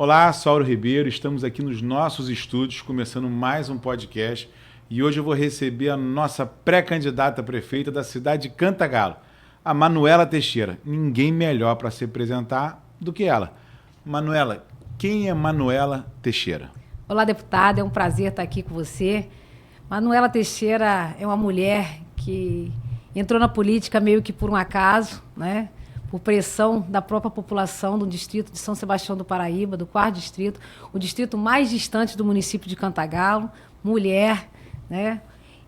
Olá, Saulo Ribeiro, estamos aqui nos nossos estúdios, começando mais um podcast e hoje eu vou receber a nossa pré-candidata a prefeita da cidade de Cantagalo, a Manuela Teixeira. Ninguém melhor para se apresentar do que ela. Manuela, quem é Manuela Teixeira? Olá, deputada, é um prazer estar aqui com você. Manuela Teixeira é uma mulher que entrou na política meio que por um acaso, né? Por pressão da própria população do distrito de São Sebastião do Paraíba, do 4º distrito, o distrito mais distante do município de Cantagalo, mulher, né?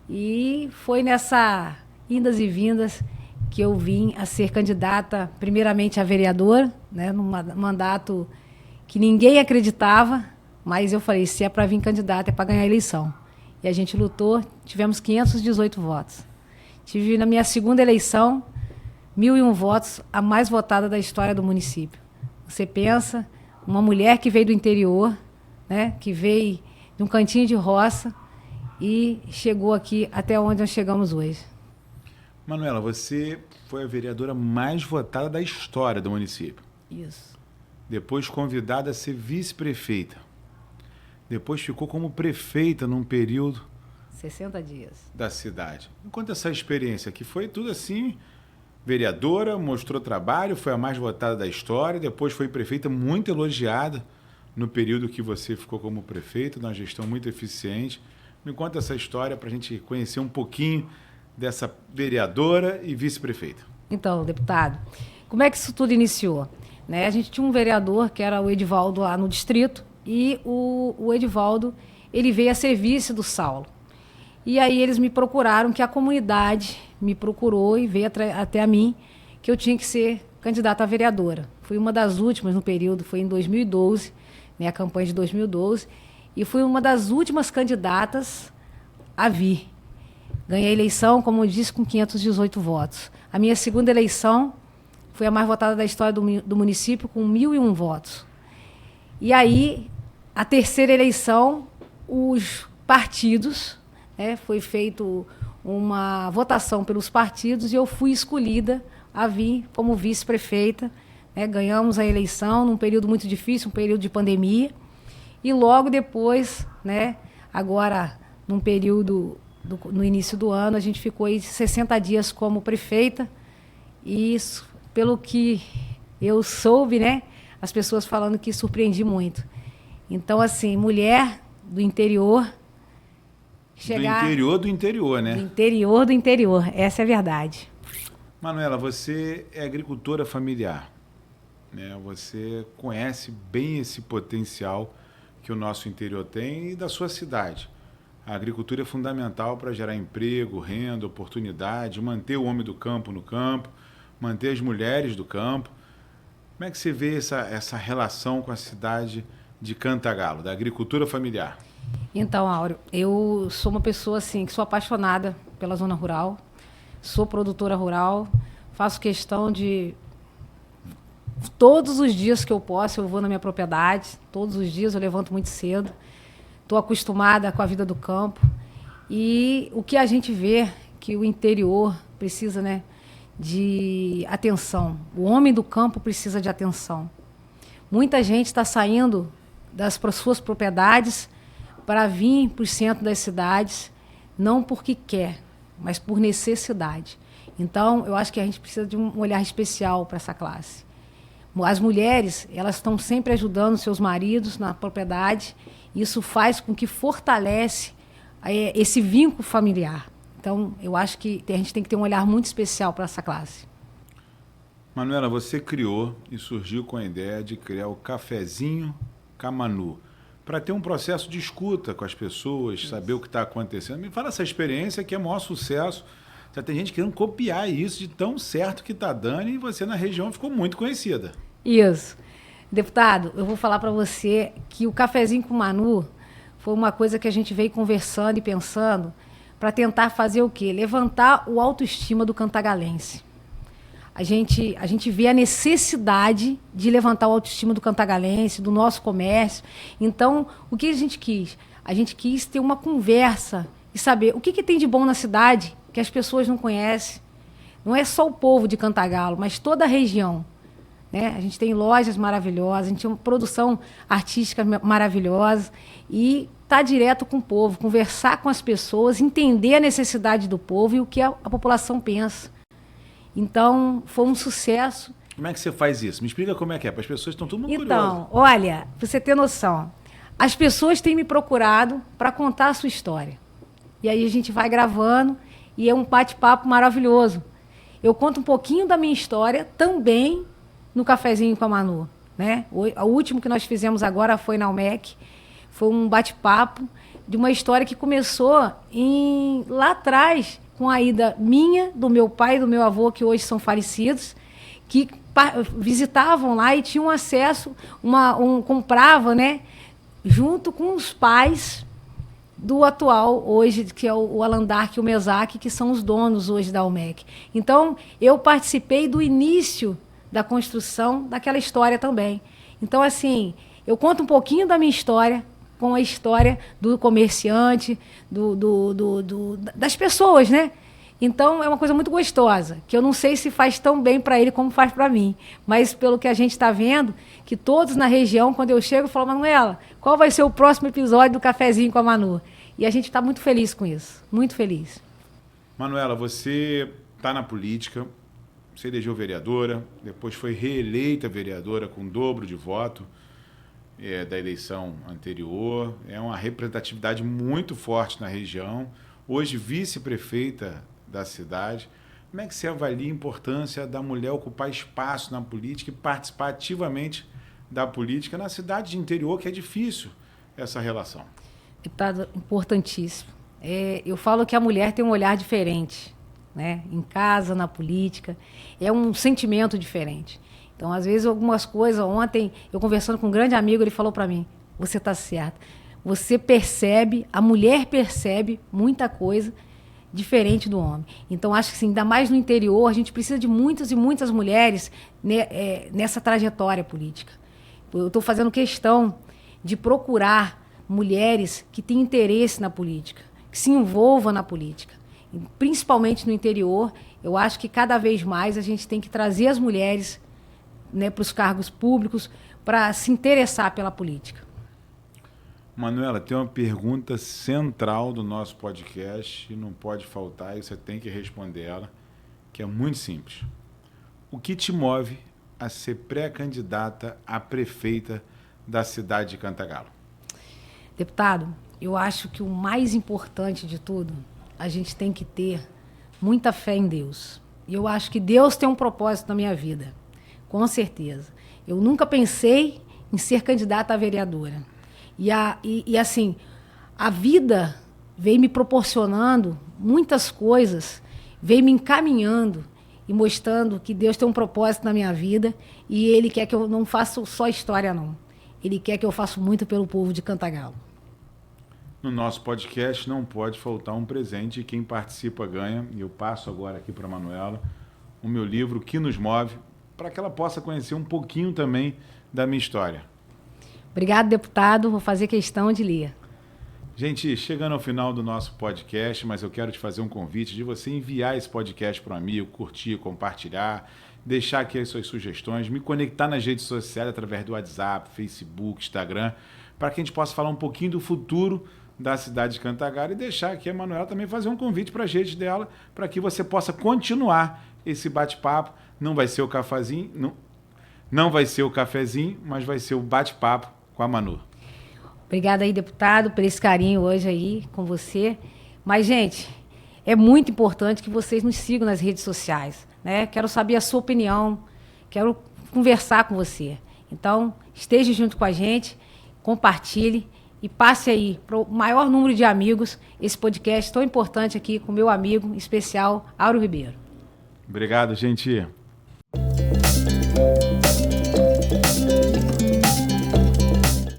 E foi nessa indas e vindas que eu vim a ser candidata, primeiramente a vereadora, né? Num mandato que ninguém acreditava, mas eu falei, se é para vir candidata, é para ganhar a eleição. E a gente lutou, tivemos 518 votos. Tive na minha segunda eleição 1.001 votos, a mais votada da história do município. Você pensa, uma mulher que veio do interior, né, que veio de um cantinho de roça e chegou aqui até onde nós chegamos hoje. Manuela, você foi a vereadora mais votada da história do município. Isso. Depois convidada a ser vice-prefeita. Depois ficou como prefeita num período 60 dias. Da cidade. Me conta essa experiência, que foi tudo assim, vereadora, mostrou trabalho, foi a mais votada da história, depois foi prefeita muito elogiada no período que você ficou como prefeito, numa gestão muito eficiente. Me conta essa história para a gente conhecer um pouquinho dessa vereadora e vice-prefeita. Então, deputado, como é que isso tudo iniciou? Né? A gente tinha um vereador, que era o Edivaldo, lá no distrito, e o Edivaldo, ele veio a ser vice do Saulo. E aí eles me procuraram, que a comunidade me procurou e veio até a mim, que eu tinha que ser candidata a vereadora. Fui uma das últimas no período, foi em 2012, né, a campanha de 2012, e fui uma das últimas candidatas a vir. Ganhei a eleição, como eu disse, com 518 votos. A minha segunda eleição foi a mais votada da história do município, com 1.001 votos. E aí, a terceira eleição, os partidos, né, foi feito uma votação pelos partidos e eu fui escolhida a vir como vice-prefeita. Né, ganhamos a eleição num período muito difícil, um período de pandemia. E logo depois, né, agora, num período, no início do ano, a gente ficou aí 60 dias como prefeita. E isso, pelo que eu soube, né, as pessoas falando que surpreendi muito. Então, assim, mulher do interior... Do interior do interior, né? Do interior do interior, essa é a verdade. Manuela, você é agricultora familiar, né? Você conhece bem esse potencial que o nosso interior tem e da sua cidade. A agricultura é fundamental para gerar emprego, renda, oportunidade, manter o homem do campo no campo, manter as mulheres do campo. Como é que você vê essa relação com a cidade de Cantagalo, da agricultura familiar? Então, Áureo, eu sou uma pessoa assim, que sou apaixonada pela zona rural, sou produtora rural, faço questão de... Todos os dias que eu posso, eu vou na minha propriedade, todos os dias eu levanto muito cedo, estou acostumada com a vida do campo. E o que a gente vê, que o interior precisa, né, de atenção. O homem do campo precisa de atenção. Muita gente está saindo das suas propriedades para vir para o centro das cidades, não porque quer, mas por necessidade. Então, eu acho que a gente precisa de um olhar especial para essa classe. As mulheres, elas estão sempre ajudando seus maridos na propriedade, e isso faz com que fortalece esse vínculo familiar. Então, eu acho que a gente tem que ter um olhar muito especial para essa classe. Manuela, você criou e surgiu com a ideia de criar o Cafezinho Camanu, para ter um processo de escuta com as pessoas, isso, saber o que está acontecendo. Me fala essa experiência que é o maior sucesso. Já tem gente querendo copiar isso de tão certo que está dando e você na região ficou muito conhecida. Isso. Deputado, eu vou falar para você que o Cafezinho com Manu foi uma coisa que a gente veio conversando e pensando para tentar fazer o quê? Levantar o autoestima do cantagalense. A gente vê a necessidade de levantar o autoestima do cantagalense, do nosso comércio. Então, o que a gente quis? A gente quis ter uma conversa e saber o que tem de bom na cidade que as pessoas não conhecem. Não é só o povo de Cantagalo, mas toda a região. né? A gente tem lojas maravilhosas, a gente tem uma produção artística maravilhosa e estar direto com o povo, conversar com as pessoas, entender a necessidade do povo e o que a população pensa. Então, foi um sucesso. Como é que você faz isso? Me explica como é que é, para as pessoas estão tudo muito curiosas. Então, olha, pra você ter noção, as pessoas têm me procurado para contar a sua história. E aí a gente vai gravando e é um bate-papo maravilhoso. Eu conto um pouquinho da minha história também no Cafezinho com a Manu, né? O último que nós fizemos agora foi na UMEC. Foi um bate-papo de uma história que começou lá atrás, com a ida minha, do meu pai e do meu avô, que hoje são falecidos, que visitavam lá e tinham acesso, comprava, né, junto com os pais do atual hoje, que é o Alandark e o Mesac, que são os donos hoje da UMEC. Então, eu participei do início da construção daquela história também. Então, assim, eu conto um pouquinho da minha história com a história do comerciante, das pessoas, né? Então, é uma coisa muito gostosa, que eu não sei se faz tão bem para ele como faz para mim. Mas, pelo que a gente está vendo, que todos na região, quando eu chego, falam, Manuela, qual vai ser o próximo episódio do Cafezinho com a Manu? E a gente está muito feliz com isso, muito feliz. Manuela, você está na política, você elegeu vereadora, depois foi reeleita vereadora com dobro de voto da eleição anterior. É uma representatividade muito forte na região. Hoje, vice-prefeita da cidade. Como é que você avalia a importância da mulher ocupar espaço na política e participar ativamente da política na cidade de interior, que é difícil essa relação? Deputado, importantíssimo. Eu falo que a mulher tem um olhar diferente, né? Em casa, na política, é um sentimento diferente. Então, às vezes, algumas coisas, ontem, eu conversando com um grande amigo, ele falou para mim, você está certa, você percebe, a mulher percebe muita coisa diferente do homem. Então, acho que, assim, ainda mais no interior, a gente precisa de muitas e muitas mulheres nessa trajetória política. Eu estou fazendo questão de procurar mulheres que têm interesse na política, que se envolvam na política. E, principalmente no interior, eu acho que cada vez mais a gente tem que trazer as mulheres, né, para os cargos públicos, para se interessar pela política. Manuela, tem uma pergunta central do nosso podcast e não pode faltar, e você tem que responder ela, que é muito simples. O que te move a ser pré-candidata a prefeita da cidade de Cantagalo? Deputado, eu acho que o mais importante de tudo, a gente tem que ter muita fé em Deus. E eu acho que Deus tem um propósito na minha vida, com certeza. Eu nunca pensei em ser candidata a vereadora. E assim, a vida veio me proporcionando muitas coisas, veio me encaminhando e mostrando que Deus tem um propósito na minha vida e Ele quer que eu não faça só história, não. Ele quer que eu faça muito pelo povo de Cantagalo. No nosso podcast não pode faltar um presente e quem participa ganha. E eu passo agora aqui para a Manuela o meu livro, O que nos move, para que ela possa conhecer um pouquinho também da minha história. Obrigado, deputado. Vou fazer questão de ler. Gente, chegando ao final do nosso podcast, mas eu quero te fazer um convite de você enviar esse podcast para um amigo, curtir, compartilhar, deixar aqui as suas sugestões, me conectar nas redes sociais através do WhatsApp, Facebook, Instagram, para que a gente possa falar um pouquinho do futuro da cidade de Cantagalo e deixar aqui a Manuela também fazer um convite para as redes dela, para que você possa continuar esse bate-papo. Não vai ser o cafezinho, não vai ser o cafezinho, mas vai ser o bate-papo com a Manu. Obrigada aí, deputado, por esse carinho hoje aí com você. Mas, gente, é muito importante que vocês nos sigam nas redes sociais, né? Quero saber a sua opinião, quero conversar com você. Então, esteja junto com a gente, compartilhe e passe aí para o maior número de amigos esse podcast tão importante aqui com o meu amigo especial, Áureo Ribeiro. Obrigado, gente.